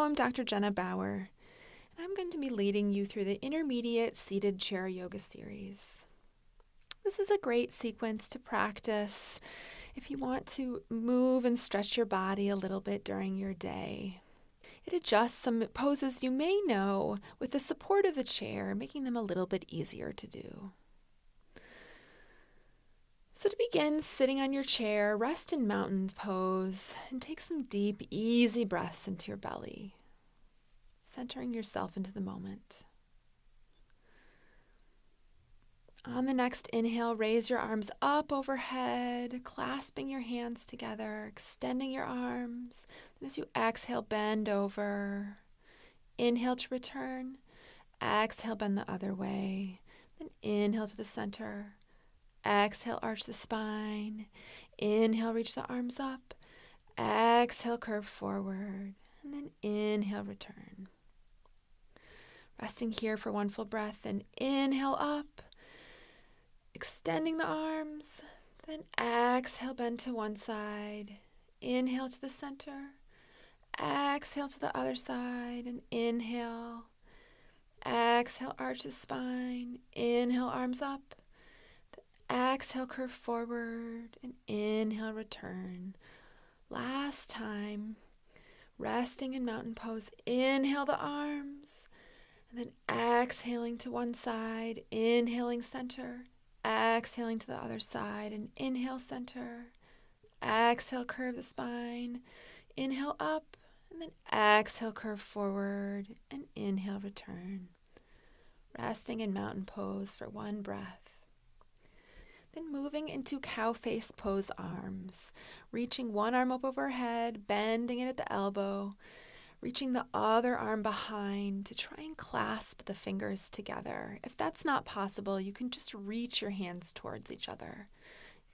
I'm Dr. Jenna Bauer, and I'm going to be leading you through the Intermediate Seated Chair Yoga series. This is a great sequence to practice if you want to move and stretch your body a little bit during your day. It adjusts some poses you may know with the support of the chair, making them a little bit easier to do. So to begin, sitting on your chair, rest in mountain pose and take some deep, easy breaths into your belly, centering yourself into the moment. On the next inhale, raise your arms up overhead, clasping your hands together, extending your arms. And as you exhale, bend over. Inhale to return. Exhale, bend the other way. Then inhale to the center. Exhale, arch the spine. Inhale, reach the arms up. Exhale, curve forward. And then inhale, return. Resting here for one full breath. Then inhale up. Extending the arms. Then exhale, bend to one side. Inhale to the center. Exhale to the other side. And inhale. Exhale, arch the spine. Inhale, arms up. Exhale, curve forward, and inhale, return. Last time, resting in mountain pose, inhale the arms, and then exhaling to one side, inhaling center, exhaling to the other side, and inhale center, exhale, curve the spine, inhale up, and then exhale, curve forward, and inhale, return. Resting in mountain pose for one breath. Then moving into cow face pose arms, reaching one arm up overhead, bending it at the elbow, reaching the other arm behind to try and clasp the fingers together. If that's not possible, you can just reach your hands towards each other.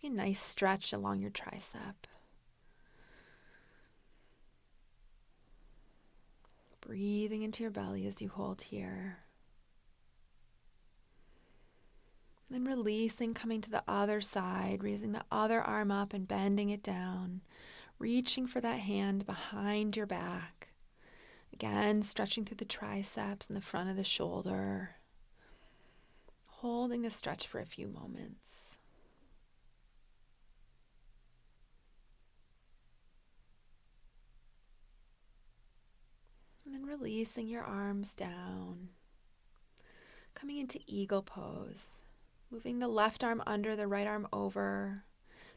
You get a nice stretch along your tricep. Breathing into your belly as you hold here. Then releasing, coming to the other side, raising the other arm up and bending it down, reaching for that hand behind your back. Again, stretching through the triceps and the front of the shoulder, holding the stretch for a few moments. And then releasing your arms down, coming into eagle pose. Moving the left arm under, the right arm over,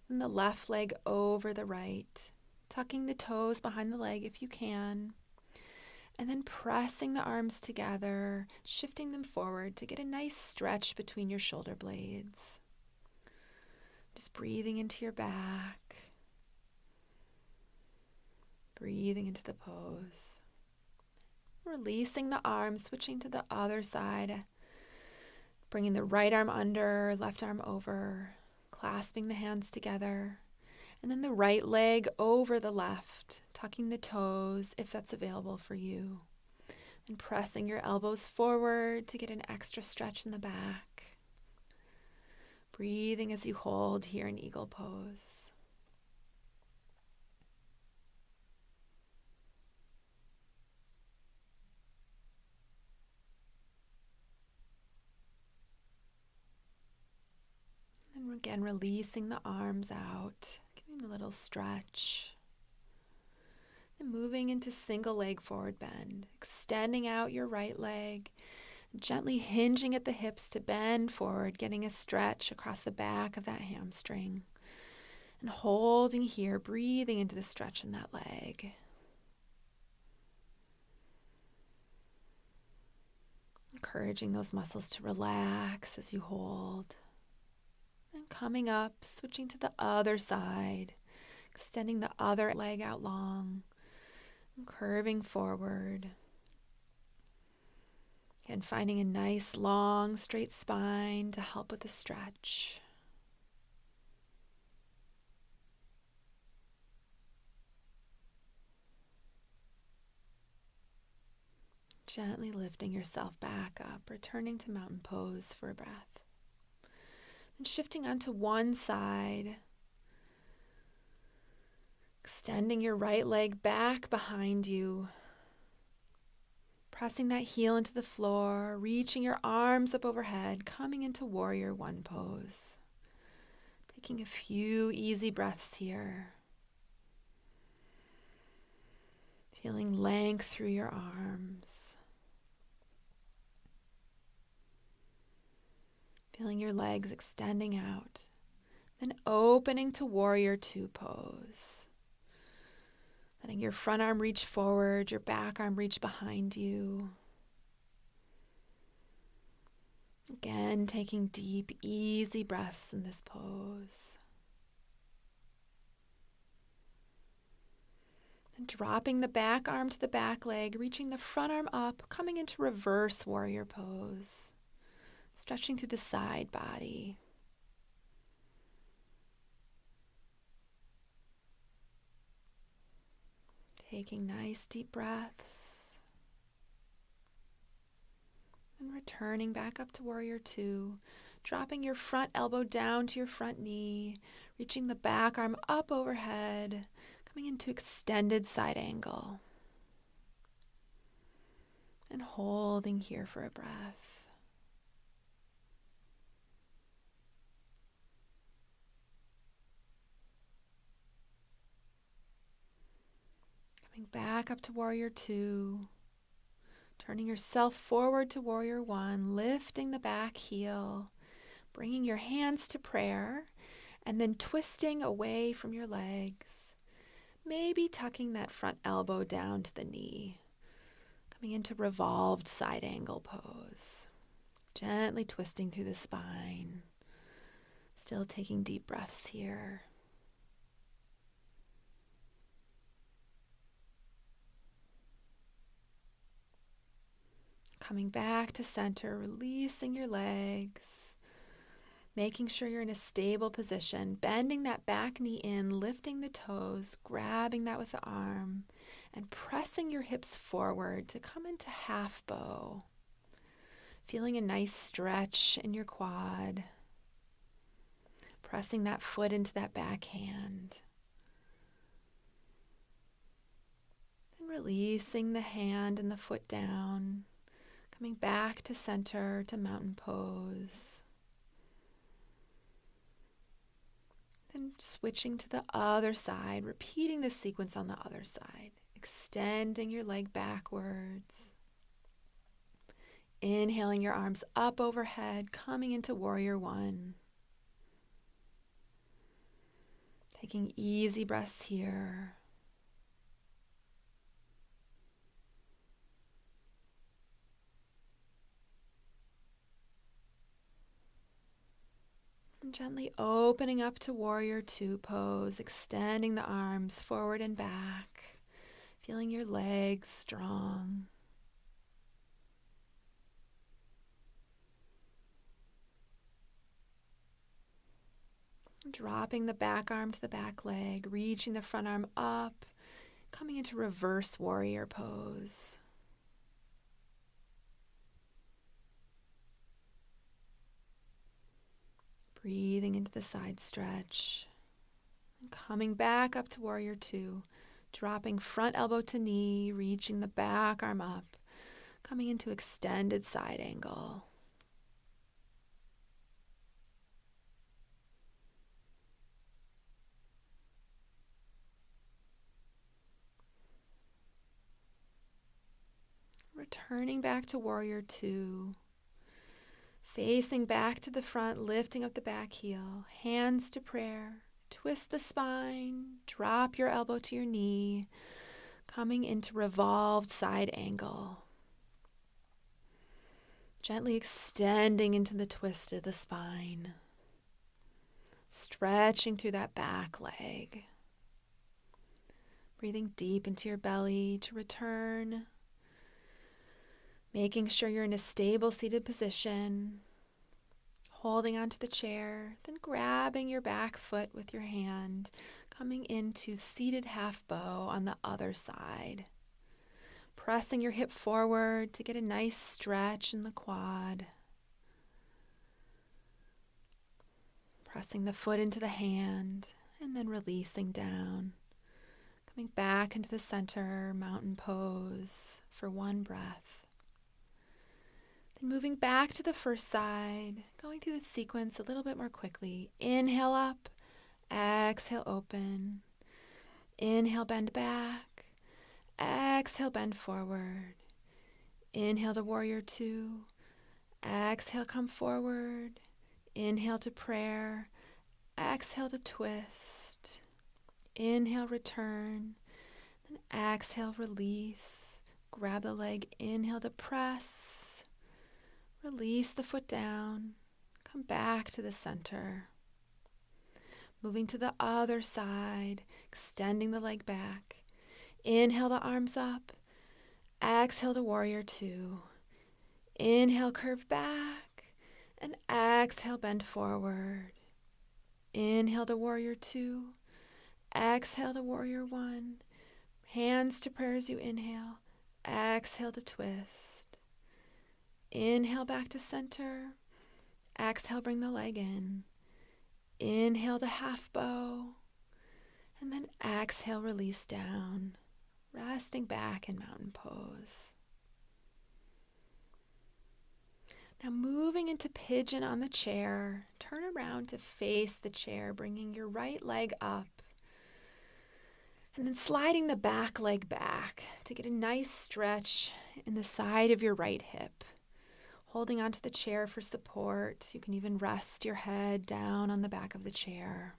then the left leg over the right, tucking the toes behind the leg if you can, and then pressing the arms together, shifting them forward to get a nice stretch between your shoulder blades. Just breathing into your back, breathing into the pose. Releasing the arms, switching to the other side. Bringing the right arm under, left arm over, clasping the hands together, and then the right leg over the left, tucking the toes if that's available for you, and pressing your elbows forward to get an extra stretch in the back. Breathing as you hold here in eagle pose. Again, releasing the arms out, giving a little stretch. And moving into single leg forward bend, extending out your right leg, gently hinging at the hips to bend forward, getting a stretch across the back of that hamstring. And holding here, breathing into the stretch in that leg. Encouraging those muscles to relax as you hold. And coming up, switching to the other side, extending the other leg out long, and curving forward. And finding a nice, long, straight spine to help with the stretch. Gently lifting yourself back up, returning to mountain pose for a breath. And shifting onto one side, extending your right leg back behind you, Pressing that heel into the floor, reaching your arms up overhead, coming into warrior one pose. Taking a few easy breaths here. Feeling length through your arms. Feeling your legs extending out. Then opening to warrior two pose. Letting your front arm reach forward, your back arm reach behind you. Again, taking deep, easy breaths in this pose. Then dropping the back arm to the back leg, reaching the front arm up, coming into reverse warrior pose. Stretching through the side body. Taking nice deep breaths. And returning back up to warrior two. Dropping your front elbow down to your front knee. Reaching the back arm up overhead. Coming into extended side angle. And holding here for a breath. Coming back up to warrior two. Turning yourself forward to warrior one, lifting the back heel, bringing your hands to prayer, and then twisting away from your legs. Maybe tucking that front elbow down to the knee. Coming into revolved side angle pose. Gently twisting through the spine. Still taking deep breaths here. Coming back to center, releasing your legs, making sure you're in a stable position, bending that back knee in, lifting the toes, grabbing that with the arm, and pressing your hips forward to come into half bow. Feeling a nice stretch in your quad, pressing that foot into that back hand. Then releasing the hand and the foot down. Coming back to center to mountain pose. Then switching to the other side, repeating this sequence on the other side. Extending your leg backwards. Inhaling your arms up overhead, coming into warrior one. Taking easy breaths here. Gently opening up to warrior two pose, extending the arms forward and back, feeling your legs strong. Dropping the back arm to the back leg, reaching the front arm up, coming into reverse warrior pose. Breathing into the side stretch. And coming back up to warrior two. Dropping front elbow to knee, reaching the back arm up. Coming into extended side angle. Returning back to warrior two. Facing back to the front, lifting up the back heel, hands to prayer, twist the spine, drop your elbow to your knee, coming into revolved side angle. Gently extending into the twist of the spine, stretching through that back leg. Breathing deep into your belly to return. Making sure you're in a stable seated position, holding onto the chair, then grabbing your back foot with your hand, coming into seated half bow on the other side. Pressing your hip forward to get a nice stretch in the quad. Pressing the foot into the hand, and then releasing down. Coming back into the center, mountain pose for one breath. And moving back to the first side, going through the sequence a little bit more quickly. Inhale up, exhale open. Inhale, bend back. Exhale, bend forward. Inhale to warrior two. Exhale, come forward. Inhale to prayer. Exhale to twist. Inhale, return. Then exhale, release. Grab the leg. Inhale to press. Release the foot down. Come back to the center. Moving to the other side, extending the leg back. Inhale the arms up. Exhale to warrior two. Inhale, curve back. And exhale, bend forward. Inhale to warrior two. Exhale to warrior one. Hands to prayer as you inhale. Exhale to twist. Inhale back to center. Exhale, bring the leg in. Inhale to half bow. And then exhale, release down. Resting back in mountain pose. Now moving into pigeon on the chair, turn around to face the chair, bringing your right leg up. And then sliding the back leg back to get a nice stretch in the side of your right hip. Holding onto the chair for support. You can even rest your head down on the back of the chair.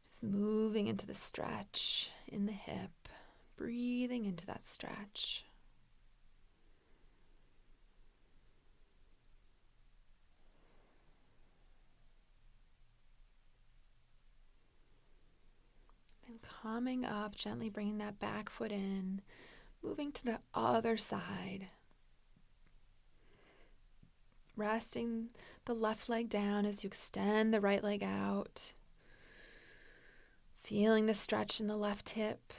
Just moving into the stretch in the hip, breathing into that stretch. And coming up, gently bringing that back foot in, moving to the other side. Resting the left leg down as you extend the right leg out. Feeling the stretch in the left hip.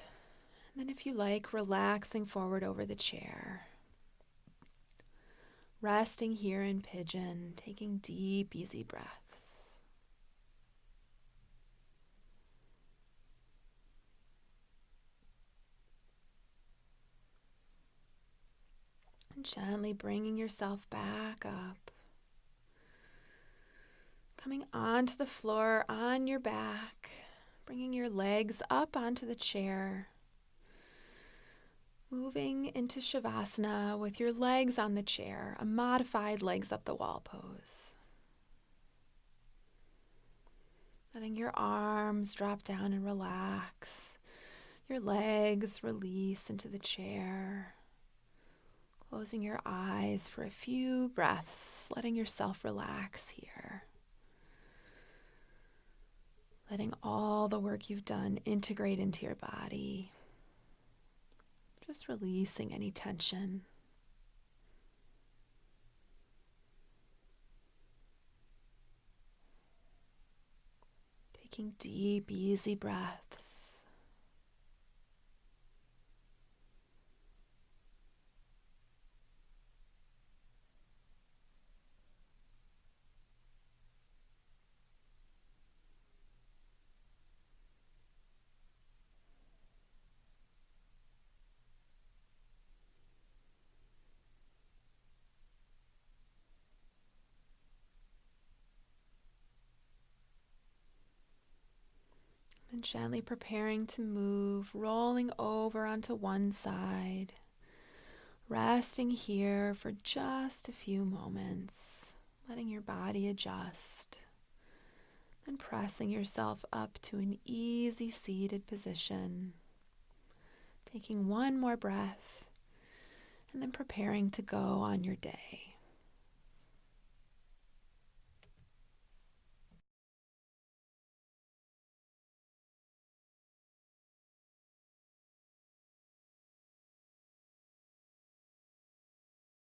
And then if you like, relaxing forward over the chair. Resting here in pigeon, taking deep, easy breaths. And gently bringing yourself back up. Coming onto the floor on your back, bringing your legs up onto the chair. Moving into Shavasana with your legs on the chair, a modified legs up the wall pose. Letting your arms drop down and relax. Your legs release into the chair. Closing your eyes for a few breaths, letting yourself relax here. Letting all the work you've done integrate into your body. Just releasing any tension. Taking deep, easy breaths. And gently preparing to move, rolling over onto one side. Resting here for just a few moments, letting your body adjust. And pressing yourself up to an easy seated position. Taking one more breath, and then preparing to go on your day.